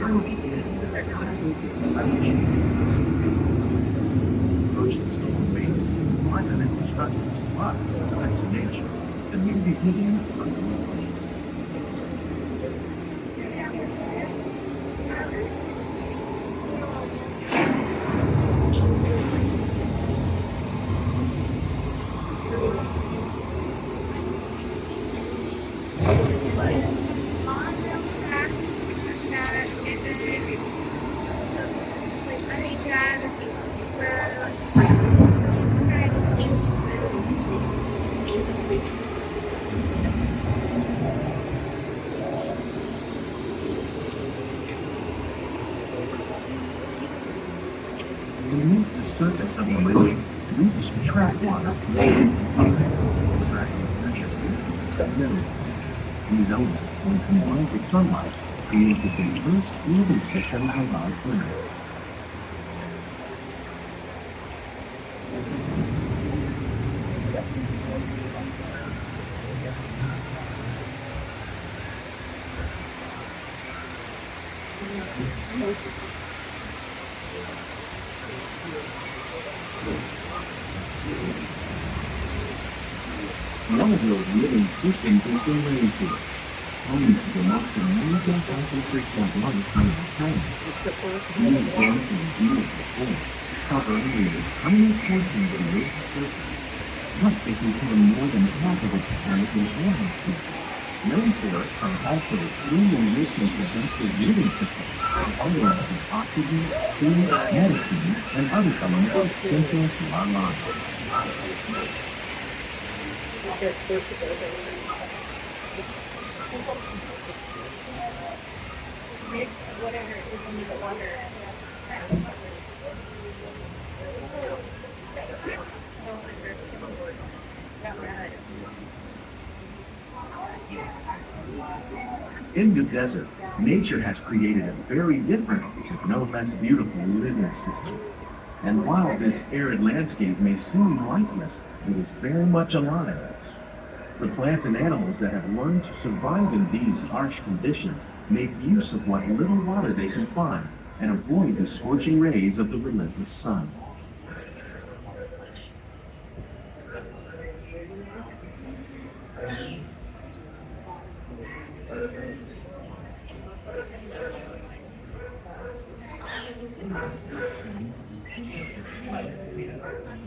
Oceans don't waves, climate and construction survives thanks to nature. It's a music medium something. Beneath the surface of the moon, roots trap water, extracting precious pieces of mineral. These elements, when combined with sunlight, create the diverse living systems of our planet. One of those living systems is the rainforest, home to the most amazing concentrates of water coming from China. These dense and beautiful forests cover only the tiniest portions of the Earth's surface, but they contain more than half of its planet's atmosphere. Rainforests are also extremely rich in productive living systems, utilizing oxygen, food, medicine, and other elements essential to our lives. In the desert, nature has created a very different, but no less beautiful living system. And while this arid landscape may seem lifeless, it is very much alive. The plants and animals that have learned to survive in these harsh conditions make use of what little water they can find and avoid the scorching rays of the relentless sun.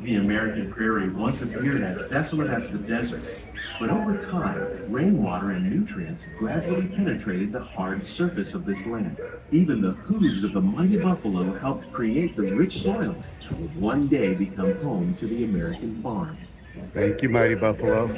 The American prairie once appeared as desolate as the desert, but over time, rainwater and nutrients gradually penetrated the hard surface of this land. Even the hooves of the mighty buffalo helped create the rich soil that would one day become home to the American farm. Thank you, Mighty Buffalo.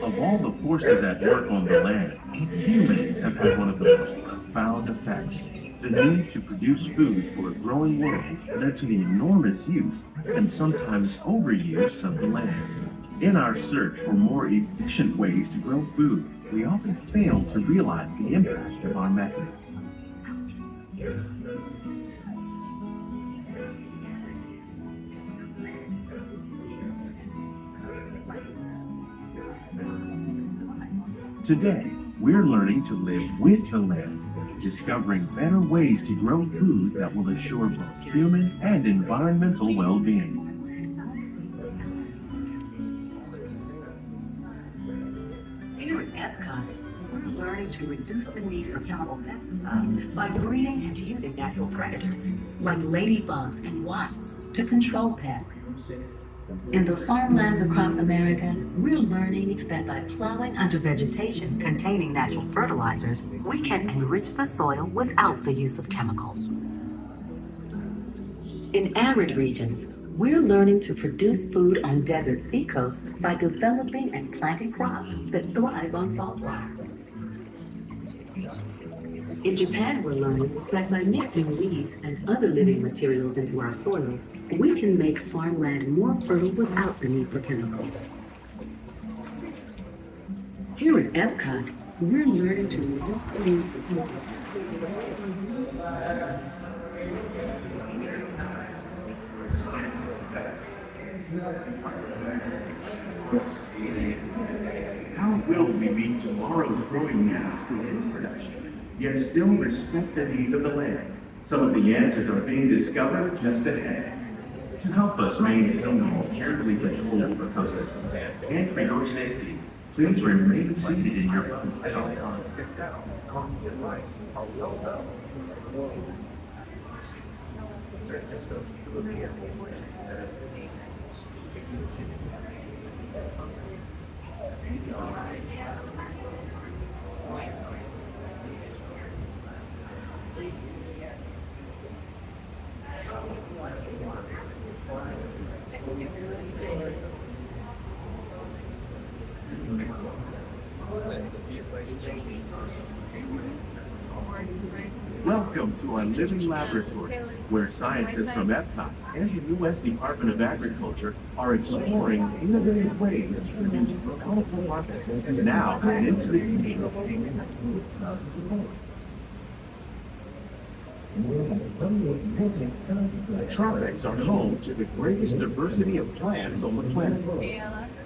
Of all the forces at work on the land, humans have had one of the most profound effects. The need to produce food for a growing world led to the enormous use and sometimes overuse of the land. In our search for more efficient ways to grow food, we often fail to realize the impact of our methods. Today, we're learning to live with the land, discovering better ways to grow food that will assure both human and environmental well-being. Here at Epcot, we're learning to reduce the need for chemical pesticides by breeding and using natural predators, like ladybugs and wasps, to control pests. In the farmlands across America, we're learning that by plowing under vegetation containing natural fertilizers, we can enrich the soil without the use of chemicals. In arid regions, we're learning to produce food on desert seacoasts by developing and planting crops that thrive on salt water. In Japan, we're learning that by mixing leaves and other living materials into our soil, we can make farmland more fertile without the need for chemicals. Here at Epcot, we're learning to reduce the need for chemicals. How will we meet tomorrow's growing need for food production, yet still respect the needs of the land? Some of the answers are being discovered just ahead. To help us maintain the most carefully controlled processes and for your safety, please remain seated in your boat at all times. Welcome to our living laboratory, where scientists from Epcot and the U.S. Department of Agriculture are exploring innovative ways to produce bountiful harvests now and into the future. The tropics are home to the greatest diversity of plants on the planet.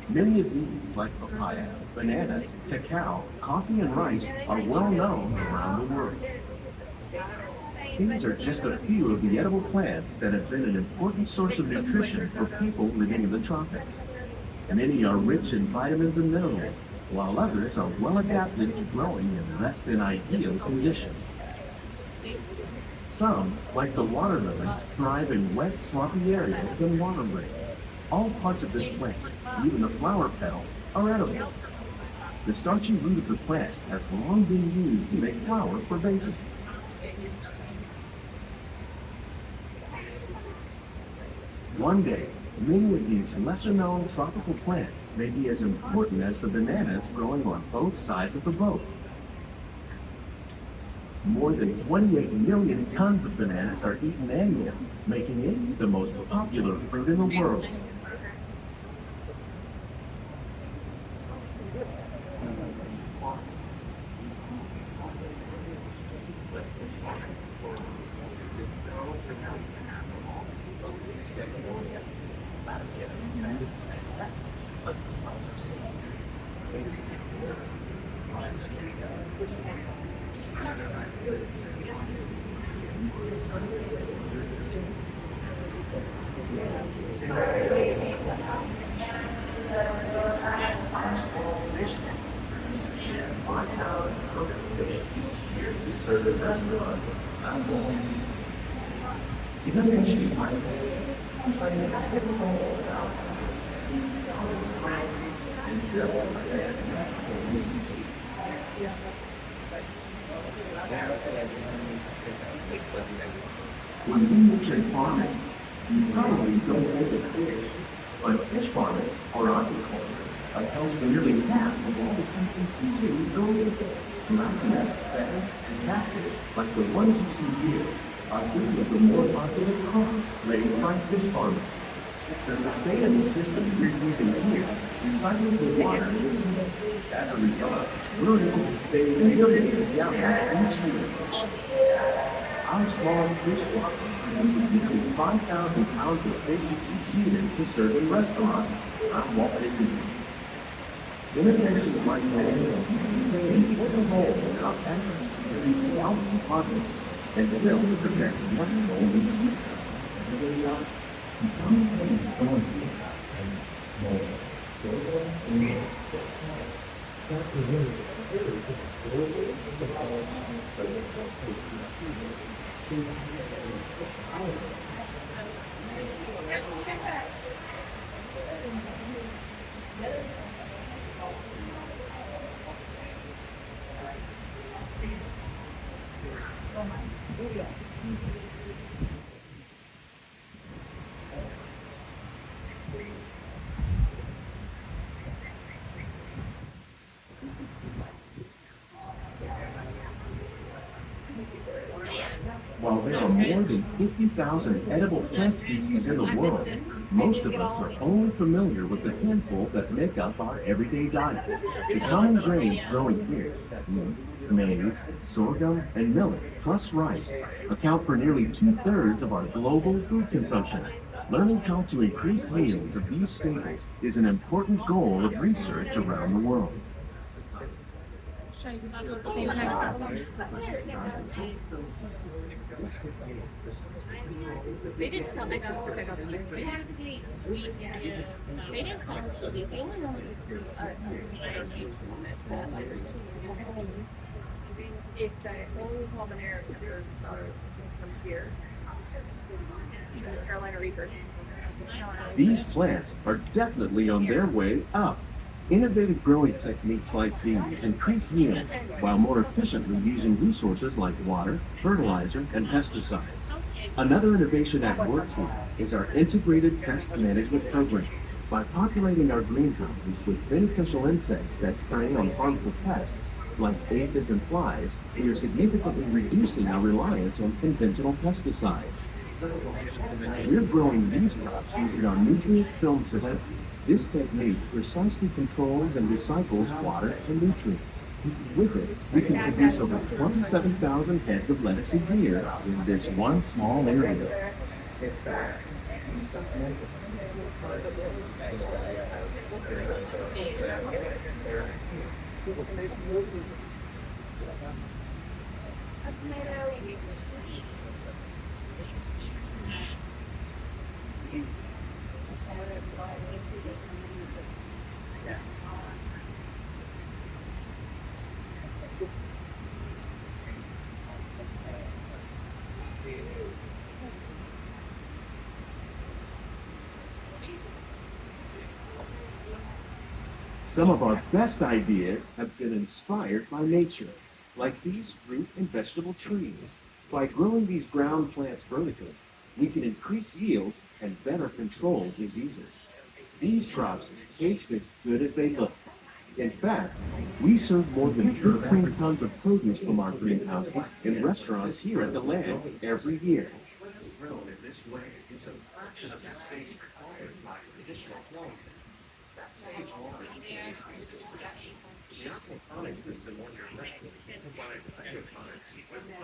Many of these, like papaya, bananas, cacao, coffee, and rice, are well known around the world. These are just a few of the edible plants that have been an important source of nutrition for people living in the tropics. Many are rich in vitamins and minerals, while others are well adapted to growing in less than ideal conditions. Some, like the water lily, thrive in wet, swampy areas and water breaks. All parts of this plant, even the flower petal, are edible. The starchy root of the plant has long been used to make flour for baking. One day, many of these lesser-known tropical plants may be as important as the bananas growing on both sides of the boat. More than 28 million tons of bananas are eaten annually, making it the most popular fruit in the world. When you mention farming, you probably don't think of fish, but fish farming, or aquaculture, accounts for nearly half of all the species consumed globally. Tilapia, bass, and catfish, like the ones you see here, are three of the more popular crops raised by fish farmers. The sustainable system we're using here recycles the water into it. As a result, we're able to save millions of gallons each year. Our small fish farm produces nearly 5,000 pounds of fish each year to serve in restaurants, not Walt Disney. Innovations like this play an important role in our efforts to produce healthy harvests and still protect one golden system. While there are more than 50,000 edible plant species in the world, most of us are only familiar with the handful that make up our everyday diet. The common grains growing here, wheat, maize, sorghum, and millet, plus rice, account for nearly 2/3 of our global food consumption. Learning how to increase yields of these staples is an important goal of research around the world. They didn't tell me got they got there. They didn't pay we they didn't tell us the least. The only one that was is that only habanero peppers are from here. Even the Carolina Reaper. These plants are definitely on their way up. Innovative growing techniques like these increase yields while more efficiently using resources like water, fertilizer, and pesticides. Another innovation at work here is our integrated pest management program. By populating our greenhouses with beneficial insects that prey on harmful pests like aphids and flies, we are significantly reducing our reliance on conventional pesticides. We're growing these crops using our nutrient film system. This technique precisely controls and recycles water and nutrients. With it, we can produce over 27,000 heads of lettuce a year in this one small area. Some of our best ideas have been inspired by nature, like these fruit and vegetable trees. By growing these ground plants vertically, we can increase yields and better control diseases. These crops taste as good as they look. In fact, we serve more than 15 tons of produce from our greenhouses in restaurants here at the land every year. Grown in this way is a fraction of the space required by traditional growing. That saves water and increases production. The aquaponic system on your left provides hydroponics equipment.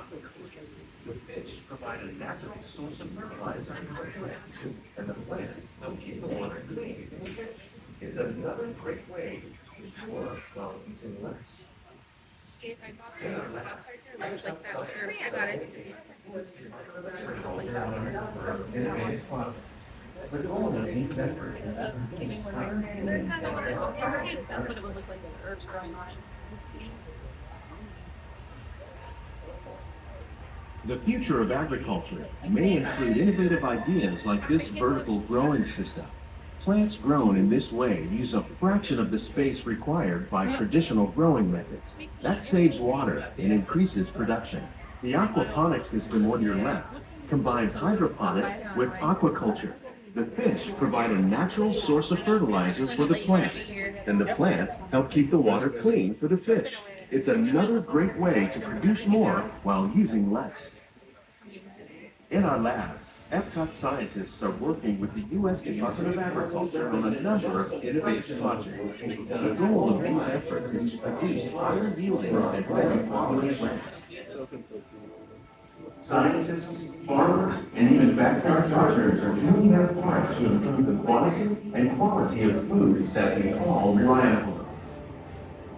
The fish provide a natural source of fertilizer for the plants, and the plants help keep the water clean. It's another great way to use water while using less. See if I got it. I like that one. I got it. The goal of these efforts is That's what it would look like with the herbs growing on it. The future of agriculture may include innovative ideas like this vertical growing system. Plants grown in this way use a fraction of the space required by traditional growing methods. That saves water and increases production. The aquaponic system on your left combines hydroponics with aquaculture. The fish provide a natural source of fertilizer for the plants, and the plants help keep the water clean for the fish. It's another great way to produce more while using less. In our lab, Epcot scientists are working with the U.S. Department of Agriculture on a number of innovative projects. The goal of these efforts is to produce higher yielding and better quality plants. Scientists, farmers, and even backyard gardeners are doing their part to improve the quantity and quality of foods that we all rely upon.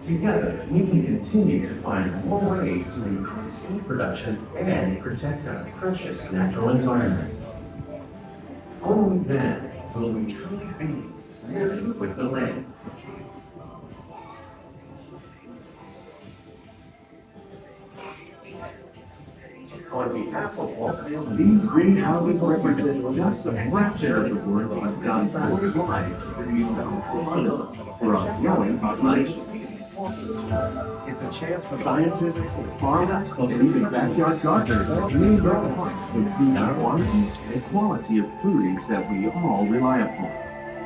Together, we can continue to find more ways to increase food production and protect our precious natural environment. Only then will we truly be living with the land. On behalf of all, these greenhouses represent just a fraction of the work we've done worldwide to produce bountiful abundance for our growing population. It's a chance for scientists, farmers, and even backyard gardeners are doing their part to improve our quantity and quality of foods that we all rely upon.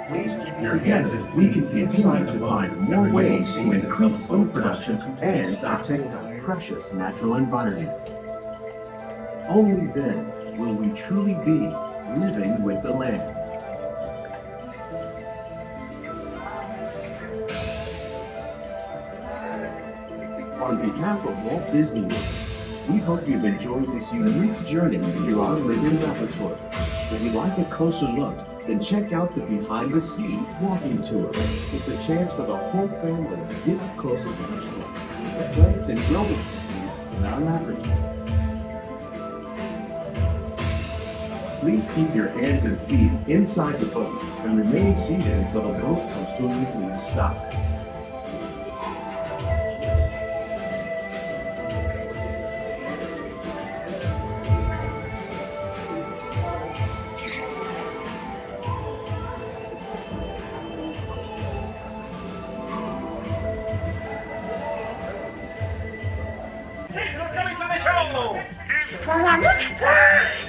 Please keep your hands and we can continue to find more ways to increase food production and protect our precious natural environment. Only then will we truly be living with the land. On behalf of Walt Disney World, we hope you've enjoyed this unique journey into our living laboratory. If you'd like a closer look, then check out the behind the scenes walking tour. It's a chance for the whole family to get closer to the show. The plants and growing techniques in our laboratory. Please keep your hands and feet inside the boat and remain seated until the boat comes to a complete stop. Coming to the show! It's gonna be fun!